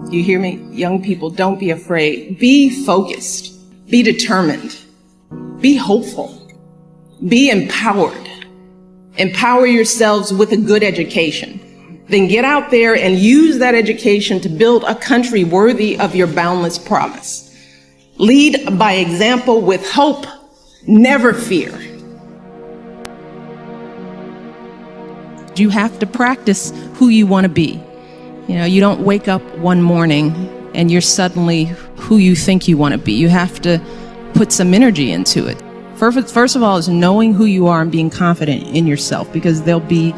You hear me? Young people, don't be afraid. Be focused. Be determined. Be hopeful. Be empowered. Empower yourselves with a good education. Then get out there and use that education to build a country worthy of your boundless promise. Lead by example with hope, never fear. You have to practice who you want to be. You don't wake up one morning and you're suddenly who you think you want to be. You have to put some energy into it. First of all is knowing who you are and being confident in yourself, because there'll be,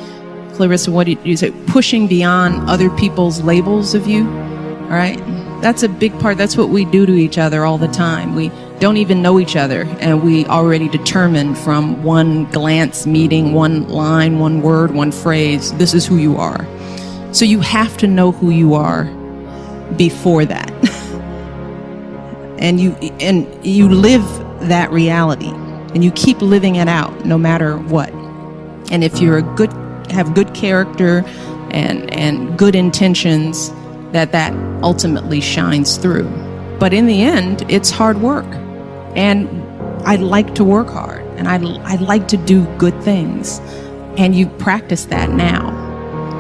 Clarissa, what did you say? Pushing beyond other people's labels of you, all right? That's a big part. That's what we do to each other all the time. We don't even know each other, and we already determine from one glance, meeting, one line, one word, one phrase, this is who you are. So you have to know who you are before that. and you live that reality, and you keep living it out no matter what. And if you're have good character and good intentions, that ultimately shines through. But in the end, it's hard work. And I like to work hard, and I like to do good things. And you practice that now.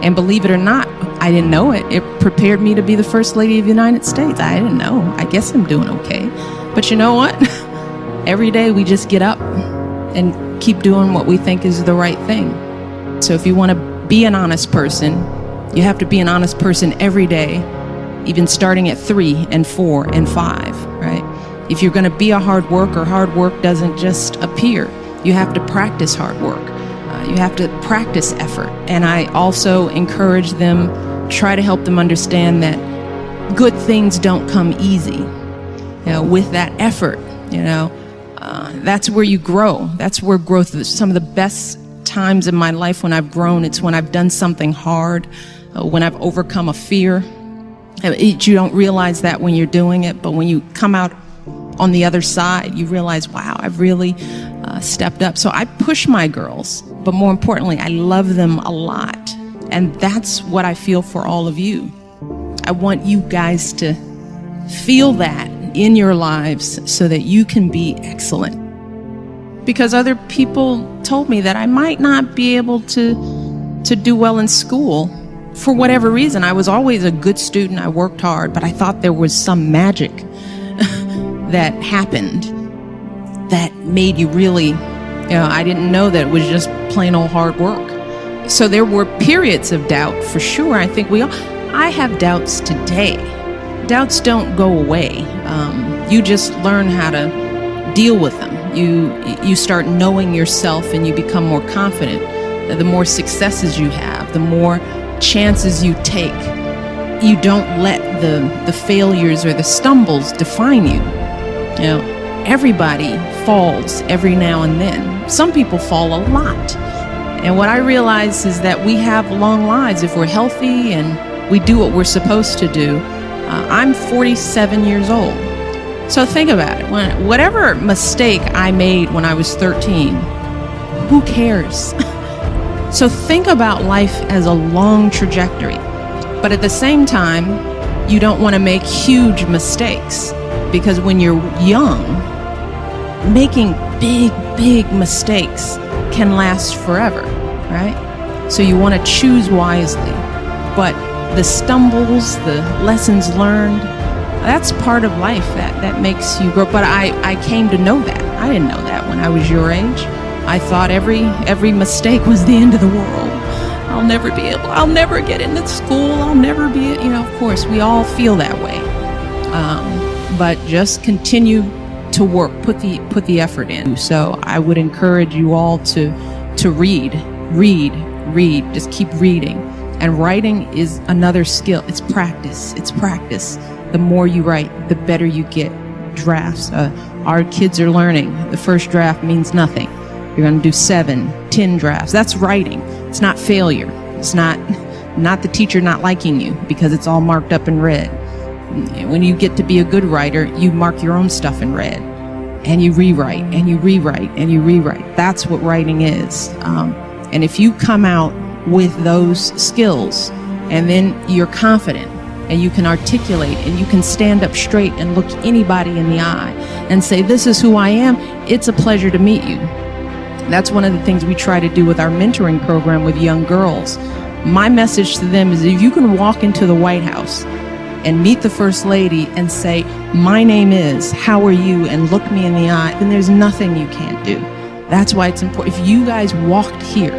And believe it or not, I didn't know it. It prepared me to be the First Lady of the United States. I didn't know. I guess I'm doing okay. But you know what? Every day we just get up and keep doing what we think is the right thing. So if you want to be an honest person, you have to be an honest person every day, even starting at 3 and 4 and 5, right? If you're going to be a hard worker, hard work doesn't just appear. You have to practice hard work. You have to practice effort. And I also encourage them, try to help them understand that good things don't come easy. With that effort, that's where you grow. That's where growth is. Some of the best times in my life when I've grown, it's when I've done something hard, when I've overcome a fear. You don't realize that when you're doing it, but when you come out on the other side, you realize, wow, I've really stepped up. So I push my girls, but more importantly, I love them a lot. And that's what I feel for all of you. I want you guys to feel that in your lives so that you can be excellent. Because other people told me that I might not be able to do well in school for whatever reason. I was always a good student. I worked hard, but I thought there was some magic that happened that made you really, I didn't know that it was just plain old hard work. So there were periods of doubt for sure. I think I have doubts today. Doubts don't go away. You just learn how to deal with them. You start knowing yourself and you become more confident. The more successes you have, the more chances you take. You don't let the failures or the stumbles define you. Everybody falls every now and then. Some people fall a lot. And what I realize is that we have long lives if we're healthy and we do what we're supposed to do. I'm 47 years old. So think about it. Whatever mistake I made when I was 13, who cares? So think about life as a long trajectory. But at the same time, you don't want to make huge mistakes, because when you're young, making big mistakes can last forever, right? So you want to choose wisely. But the stumbles, the lessons learned, that's part of life that makes you grow. But I came to know that. I didn't know that when I was your age. I thought every mistake was the end of the world. I'll never get into school. I'll never be, of course, we all feel that way. But just continue to work, put the effort in. So I would encourage you all to read, just keep reading. And writing is another skill. It's practice. The more you write, the better you get. Drafts. Our kids are learning. The first draft means nothing. You're going to do 7, 10 drafts. That's writing. It's not failure. It's not the teacher not liking you because it's all marked up in red. When you get to be a good writer, you mark your own stuff in red. And you rewrite, and you rewrite, and you rewrite. That's what writing is. And if you come out with those skills, and then you're confident, and you can articulate and you can stand up straight and look anybody in the eye and say, this is who I am. It's a pleasure to meet you. That's one of the things we try to do with our mentoring program with young girls. My message to them is, if you can walk into the White House and meet the First Lady and say, my name is, how are you, and look me in the eye, then there's nothing you can't do. That's why it's important. If you guys walked here,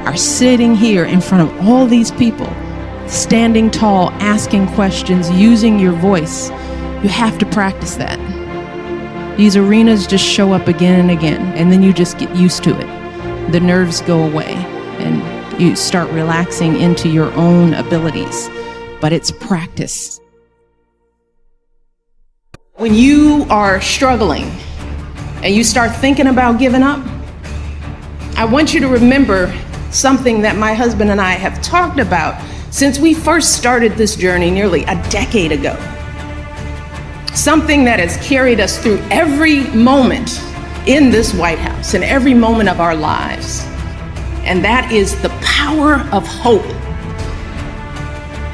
are sitting here in front of all these people, standing tall, asking questions, using your voice, you have to practice that. These arenas just show up again and again, and then you just get used to it. The nerves go away, and you start relaxing into your own abilities. But it's practice. When you are struggling and you start thinking about giving up, I want you to remember something that my husband and I have talked about since we first started this journey nearly a decade ago. Something that has carried us through every moment in this White House and every moment of our lives. And that is the power of hope.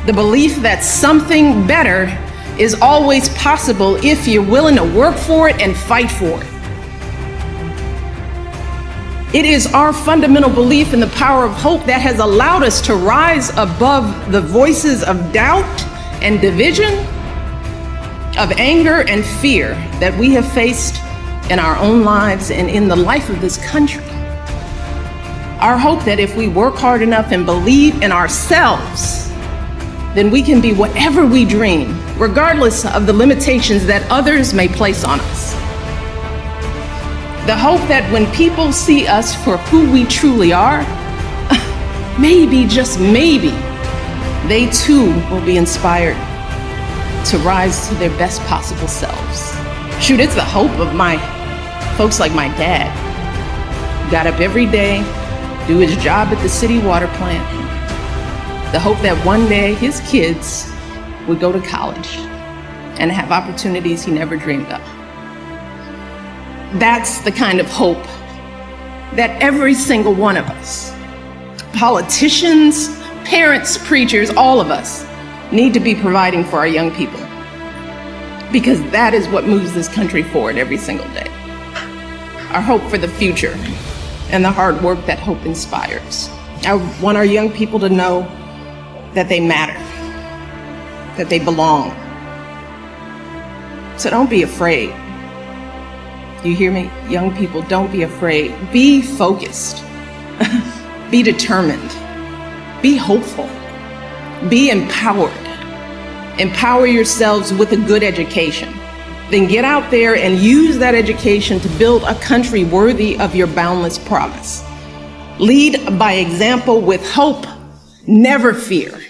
The belief that something better is always possible if you're willing to work for it and fight for it. It is our fundamental belief in the power of hope that has allowed us to rise above the voices of doubt and division, of anger and fear that we have faced in our own lives and in the life of this country. Our hope that if we work hard enough and believe in ourselves, then we can be whatever we dream, regardless of the limitations that others may place on us. The hope that when people see us for who we truly are, maybe, just maybe, they too will be inspired to rise to their best possible selves. Shoot, it's the hope of my folks like my dad. Got up every day, do his job at the city water plant. The hope that one day his kids would go to college and have opportunities he never dreamed of. That's the kind of hope that every single one of us, politicians, parents, preachers, all of us, need to be providing for our young people. Because that is what moves this country forward every single day. Our hope for the future and the hard work that hope inspires. I want our young people to know that they matter, that they belong. So don't be afraid. You hear me? Young people, don't be afraid. Be focused. Be determined. Be hopeful. Be empowered. Empower yourselves with a good education. Then get out there and use that education to build a country worthy of your boundless promise. Lead by example with hope. Never fear.